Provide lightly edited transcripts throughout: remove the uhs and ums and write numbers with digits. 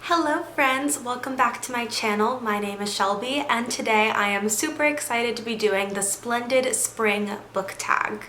Hello friends, welcome back to my channel. My name is Shelby and today I am super excited to be doing the Splendid Spring Book Tag.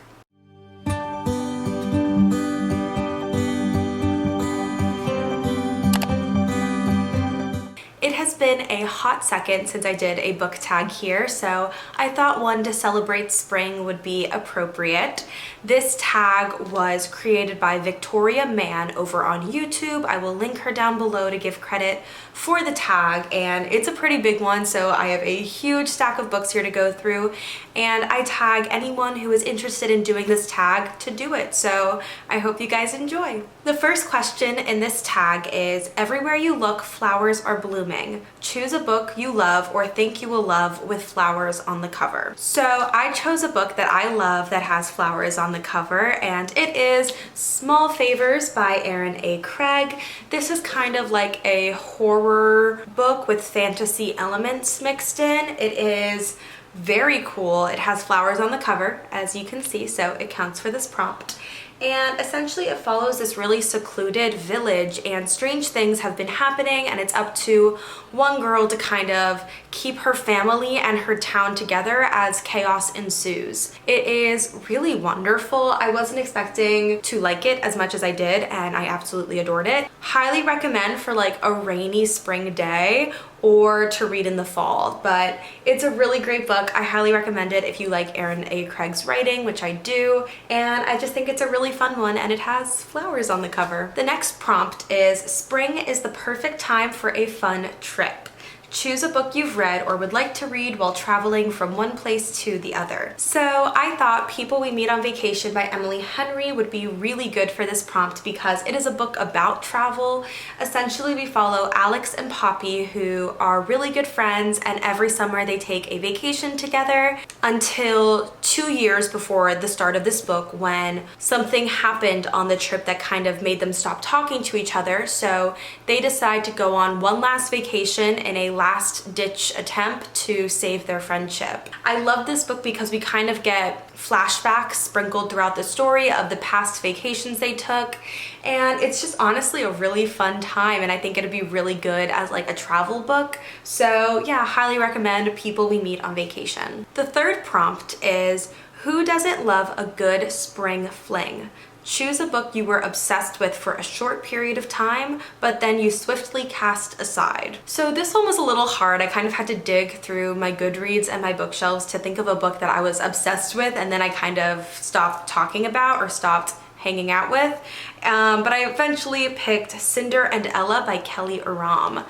It has been a hot second since I did a book tag here, so I thought one to celebrate spring would be appropriate. This tag was created by Victoria Mann over on YouTube. I will link her down below to give credit for the tag, and it's a pretty big one, so I have a huge stack of books here to go through, and I tag anyone who is interested in doing this tag to do it, so I hope you guys enjoy. The first question in this tag is, everywhere you look, flowers are blooming. Choose a book you love or think you will love with flowers on the cover. So I chose a book that I love that has flowers on the cover, and it is Small Favors by Erin A. Craig. This is kind of like a horror book with fantasy elements mixed in. It is very cool. It has flowers on the cover, as you can see, so it counts for this prompt. And essentially it follows this really secluded village, and strange things have been happening, and it's up to one girl to kind of keep her family and her town together as chaos ensues. It is really wonderful. I wasn't expecting to like it as much as I did, and I absolutely adored it. Highly recommend for like a rainy spring day or to read in the fall, but it's a really great book. I highly recommend it if you like Erin A. Craig's writing, which I do, and I just think it's a really fun one, and it has flowers on the cover. The next prompt is, spring is the perfect time for a fun trip. Choose a book you've read or would like to read while traveling from one place to the other. So I thought People We Meet on Vacation by Emily Henry would be really good for this prompt because it is a book about travel. Essentially, we follow Alex and Poppy, who are really good friends, and every summer they take a vacation together until 2 years before the start of this book, when something happened on the trip that kind of made them stop talking to each other. So they decide to go on one last vacation in a last-ditch attempt to save their friendship. I love this book because we kind of get flashbacks sprinkled throughout the story of the past vacations they took, and it's just honestly a really fun time, and I think it'd be really good as like a travel book. So yeah, highly recommend People We Meet on Vacation. The third prompt is, who doesn't love a good spring fling? Choose a book you were obsessed with for a short period of time, but then you swiftly cast aside. So this one was a little hard. I kind of had to dig through my Goodreads and my bookshelves to think of a book that I was obsessed with, and then I kind of stopped talking about or stopped hanging out with. But I eventually picked Cinder and Ella by Kelly Aram.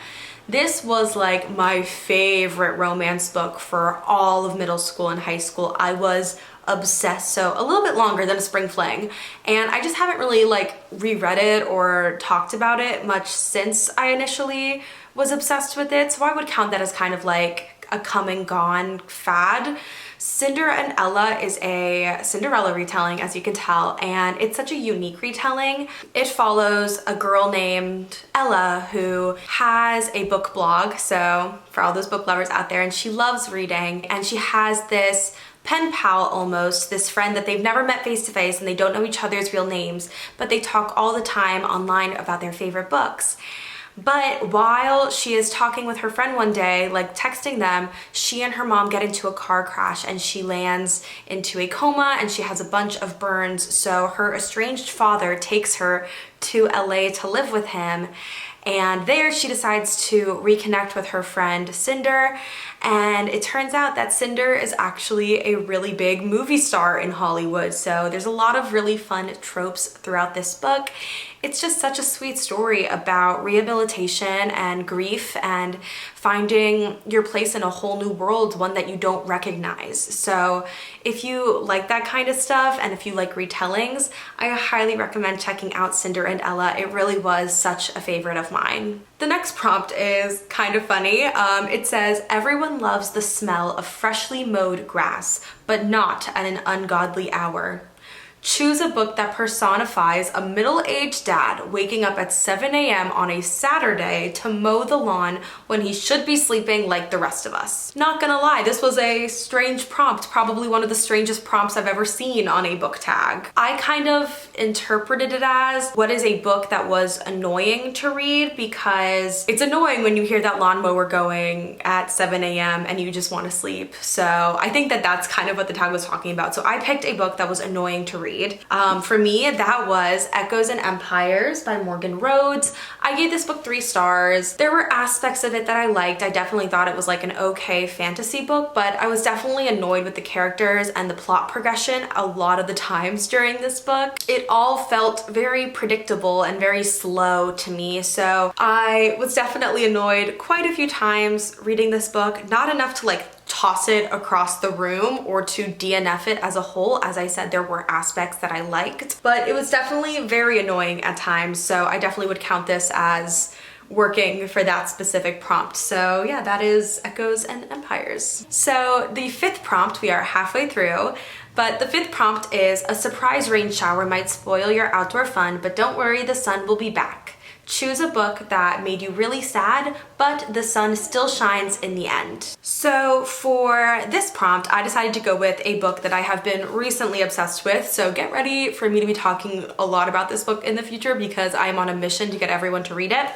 This was like my favorite romance book for all of middle school and high school. I was obsessed, so a little bit longer than a spring fling, and I just haven't really like reread it or talked about it much since I initially was obsessed with it, so I would count that as kind of like a come and gone fad. Cinder and Ella is a Cinderella retelling, as you can tell, and it's such a unique retelling. It follows a girl named Ella who has a book blog, so for all those book lovers out there, and she loves reading, and she has this pen pal almost, this friend that they've never met face to face, and they don't know each other's real names, but they talk all the time online about their favorite books. But while she is talking with her friend one day, like texting them, she and her mom get into a car crash and she lands into a coma and she has a bunch of burns. So her estranged father takes her to LA to live with him. And there she decides to reconnect with her friend Cinder, and it turns out that Cinder is actually a really big movie star in Hollywood. So there's a lot of really fun tropes throughout this book. It's just such a sweet story about rehabilitation and grief and finding your place in a whole new world, one that you don't recognize. So if you like that kind of stuff and if you like retellings, I highly recommend checking out Cinder and Ella. It really was such a favorite of mine. The next prompt is kind of funny. It says, everyone loves the smell of freshly mowed grass, but not at an ungodly hour. Choose a book that personifies a middle-aged dad waking up at 7 a.m. on a Saturday to mow the lawn when he should be sleeping like the rest of us. Not gonna lie, this was a strange prompt, probably one of the strangest prompts I've ever seen on a book tag. I kind of interpreted it as, what is a book that was annoying to read, because it's annoying when you hear that lawnmower going at 7 a.m. and you just want to sleep. So I think that that's kind of what the tag was talking about. So I picked a book that was annoying to read. For me, that was Echoes and Empires by Morgan Rhodes. I gave this book 3 stars. There were aspects of it that I liked. I definitely thought it was like an okay fantasy book, but I was definitely annoyed with the characters and the plot progression a lot of the times during this book. It all felt very predictable and very slow to me, so I was definitely annoyed quite a few times reading this book. Not enough to like toss it across the room or to DNF it as a whole. As I said, there were aspects that I liked, but it was definitely very annoying at times, so I definitely would count this as working for that specific prompt. So yeah, that is Echoes and Empires. So the 5th prompt, we are halfway through, but the 5th prompt is, a surprise rain shower might spoil your outdoor fun, but don't worry, the sun will be back. Choose a book that made you really sad, but the sun still shines in the end. So for this prompt, I decided to go with a book that I have been recently obsessed with. So get ready for me to be talking a lot about this book in the future, because I am on a mission to get everyone to read it.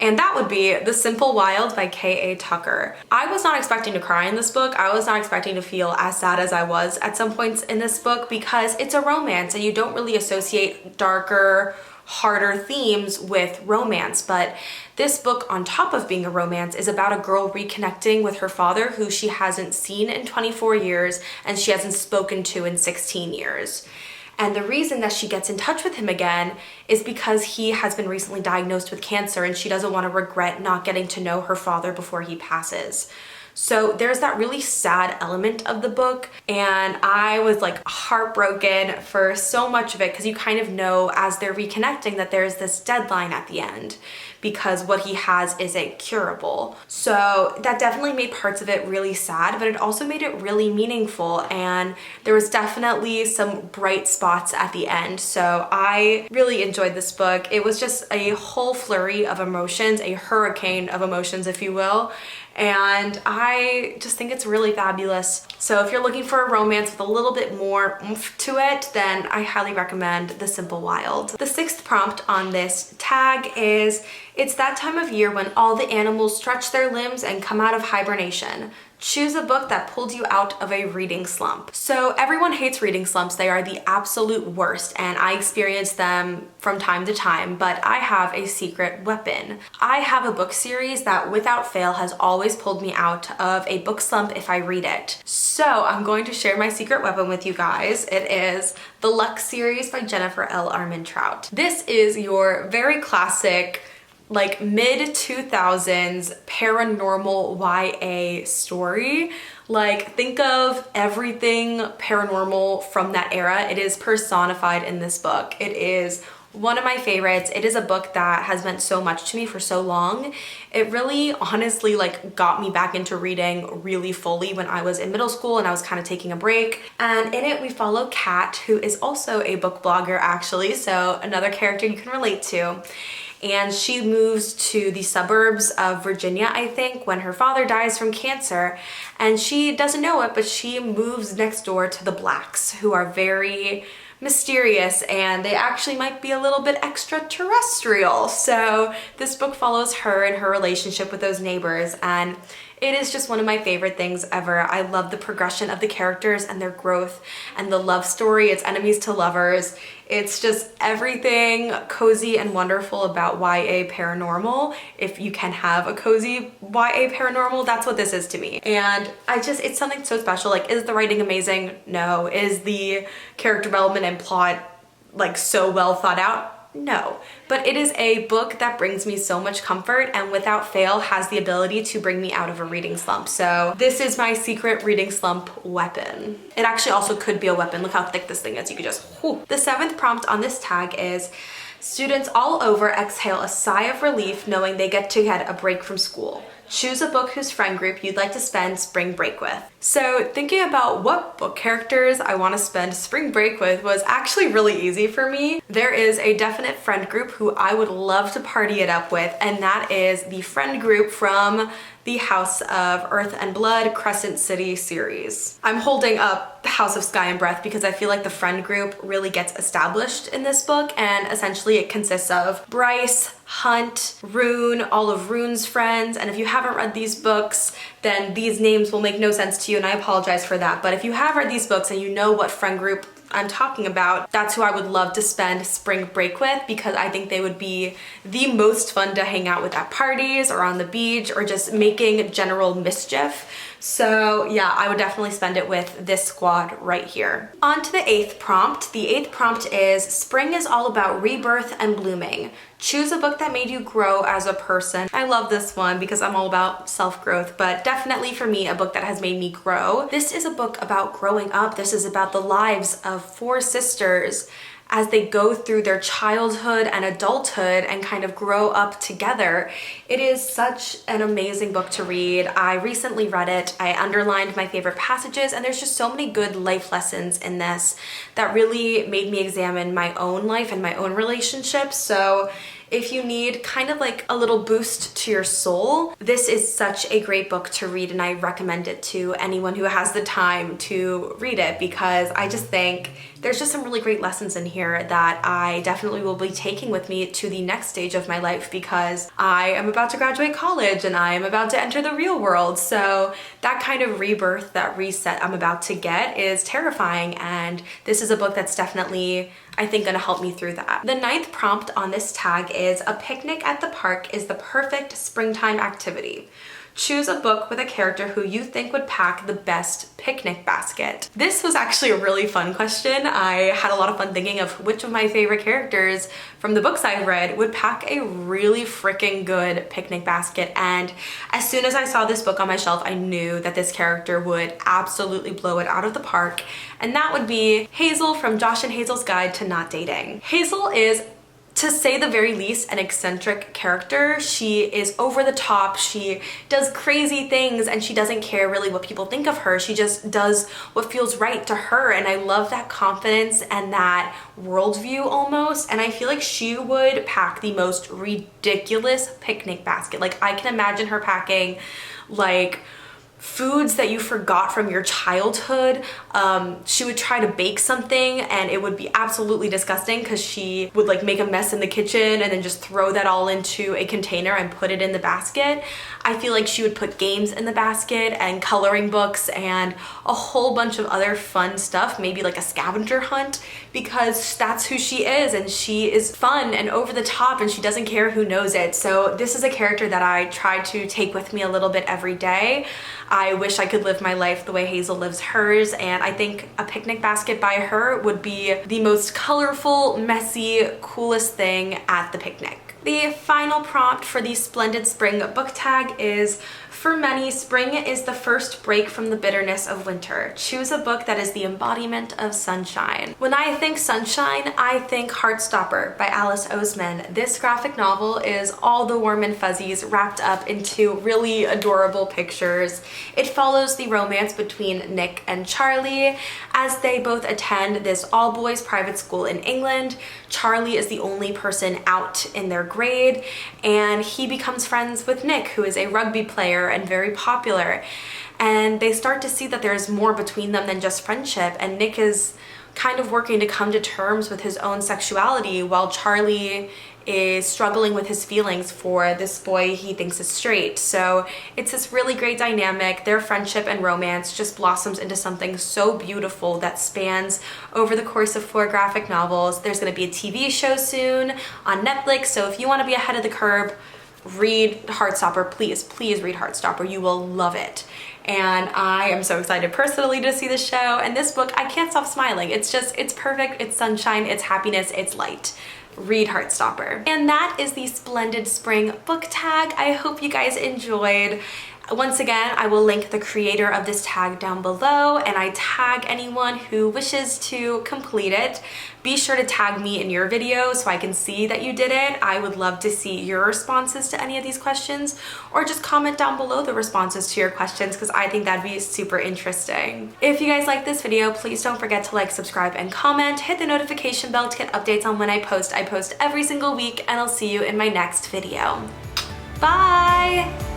And that would be The Simple Wild by K.A. Tucker. I was not expecting to cry in this book. I was not expecting to feel as sad as I was at some points in this book, because it's a romance and you don't really associate darker, harder themes with romance. But this book, on top of being a romance, is about a girl reconnecting with her father, who she hasn't seen in 24 years and she hasn't spoken to in 16 years. And the reason that she gets in touch with him again is because he has been recently diagnosed with cancer and she doesn't want to regret not getting to know her father before he passes. So there's that really sad element of the book, and I was like heartbroken for so much of it, because you kind of know as they're reconnecting that there's this deadline at the end, because what he has isn't curable. So that definitely made parts of it really sad, but it also made it really meaningful, and there was definitely some bright spots at the end. So I really enjoyed this book. It was just a whole flurry of emotions, a hurricane of emotions, if you will. And I just think it's really fabulous. So if you're looking for a romance with a little bit more oomph to it, then I highly recommend The Simple Wild. The 6th prompt on this tag is, it's that time of year when all the animals stretch their limbs and come out of hibernation. Choose a book that pulled you out of a reading slump. So everyone hates reading slumps. They are the absolute worst, and I experience them from time to time, but I have a secret weapon. I have a book series that without fail has always pulled me out of a book slump if I read it. So I'm going to share my secret weapon with you guys. It is the Luck series by Jennifer L. Armentrout. This is your very classic, like mid-2000s paranormal YA story. Like, think of everything paranormal from that era. It is personified in this book. It is one of my favorites. It is a book that has meant so much to me for so long. It really honestly like got me back into reading really fully when I was in middle school and I was kind of taking a break. And in it we follow Kat, who is also a book blogger actually, so another character you can relate to. And she moves to the suburbs of Virginia, I think, when her father dies from cancer. And she doesn't know it, but she moves next door to the Blacks, who are very mysterious, and they actually might be a little bit extraterrestrial. So this book follows her and her relationship with those neighbors, and it is just one of my favorite things ever. I love the progression of the characters and their growth and the love story. It's enemies to lovers. It's just everything cozy and wonderful about YA paranormal. If you can have a cozy YA paranormal, that's what this is to me. And it's something so special. Like, is the writing amazing? No. Is the character development and plot like so well thought out? No, but it is a book that brings me so much comfort and without fail has the ability to bring me out of a reading slump. So this is my secret reading slump weapon. It actually also could be a weapon. Look how thick this thing is. You could just, whoo. The 7th prompt on this tag is, students all over exhale a sigh of relief knowing they get to get a break from school. Choose a book whose friend group you'd like to spend spring break with. So thinking about what book characters I want to spend spring break with was actually really easy for me. There is a definite friend group who I would love to party it up with, and that is the friend group from the House of Earth and Blood Crescent City series. I'm holding up House of Sky and Breath because I feel like the friend group really gets established in this book, and essentially it consists of Bryce, Hunt, Rune, all of Rune's friends, and if you haven't read these books, then these names will make no sense to you, and I apologize for that. But if you have read these books and you know what friend group I'm talking about, that's who I would love to spend spring break with, because I think they would be the most fun to hang out with at parties or on the beach or just making general mischief. So yeah, I would definitely spend it with this squad right here. On to the 8th prompt. The 8th prompt is spring is all about rebirth and blooming. Choose a book that made you grow as a person. I love this one because I'm all about self-growth, but definitely for me, a book that has made me grow. This is a book about growing up. This is about the lives of 4 sisters as they go through their childhood and adulthood and kind of grow up together. It is such an amazing book to read. I recently read it. I underlined my favorite passages, and there's just so many good life lessons in this that really made me examine my own life and my own relationships. So if you need kind of like a little boost to your soul, this is such a great book to read, and I recommend it to anyone who has the time to read it, because I just think there's just some really great lessons in here that I definitely will be taking with me to the next stage of my life, because I am about to graduate college and I am about to enter the real world. So that kind of rebirth, that reset I'm about to get is terrifying, and this is a book that's definitely, I think, gonna help me through that. The 9th prompt on this tag is a picnic at the park is the perfect springtime activity. Choose a book with a character who you think would pack the best picnic basket. This was actually a really fun question. I had a lot of fun thinking of which of my favorite characters from the books I've read would pack a really freaking good picnic basket. And as soon as I saw this book on my shelf, I knew that this character would absolutely blow it out of the park. And that would be Hazel from Josh and Hazel's Guide to Not Dating. Hazel is, to say the very least, an eccentric character. She is over the top, she does crazy things, and she doesn't care really what people think of her. She just does what feels right to her, and I love that confidence and that worldview almost, and I feel like she would pack the most ridiculous picnic basket. Like, I can imagine her packing like foods that you forgot from your childhood. She would try to bake something and it would be absolutely disgusting because she would like make a mess in the kitchen and then just throw that all into a container and put it in the basket. I feel like she would put games in the basket and coloring books and a whole bunch of other fun stuff, maybe like a scavenger hunt, because that's who she is, and she is fun and over the top and she doesn't care who knows it. So this is a character that I try to take with me a little bit every day. I wish I could live my life the way Hazel lives hers, and I think a picnic basket by her would be the most colorful, messy, coolest thing at the picnic. The final prompt for the Splendid Spring book tag is, for many, spring is the first break from the bitterness of winter. Choose a book that is the embodiment of sunshine. When I think sunshine, I think Heartstopper by Alice Oseman. This graphic novel is all the warm and fuzzies wrapped up into really adorable pictures. It follows the romance between Nick and Charlie as they both attend this all-boys private school in England. Charlie is the only person out in their grade, and he becomes friends with Nick, who is a rugby player and very popular, and they start to see that there's more between them than just friendship, and Nick is kind of working to come to terms with his own sexuality while Charlie is struggling with his feelings for this boy he thinks is straight. So it's this really great dynamic. Their friendship and romance just blossoms into something so beautiful that spans over the course of 4 graphic novels. There's going to be a TV show soon on Netflix, so if you want to be ahead of the curve, read Heartstopper. Please read Heartstopper. You will love it. And I am so excited personally to see the show. And this book, I can't stop smiling. It's perfect. It's sunshine. It's happiness. It's light. Read Heartstopper. And that is the Splendid Spring book tag. I hope you guys enjoyed. Once again, I will link the creator of this tag down below, and I tag anyone who wishes to complete it. Be sure to tag me in your video so I can see that you did it. I would love to see your responses to any of these questions, or just comment down below the responses to your questions because I think that'd be super interesting. If you guys like this video, please don't forget to like, subscribe, and comment. Hit the notification bell to get updates on when I post. I post every single week, and I'll see you in my next video. Bye!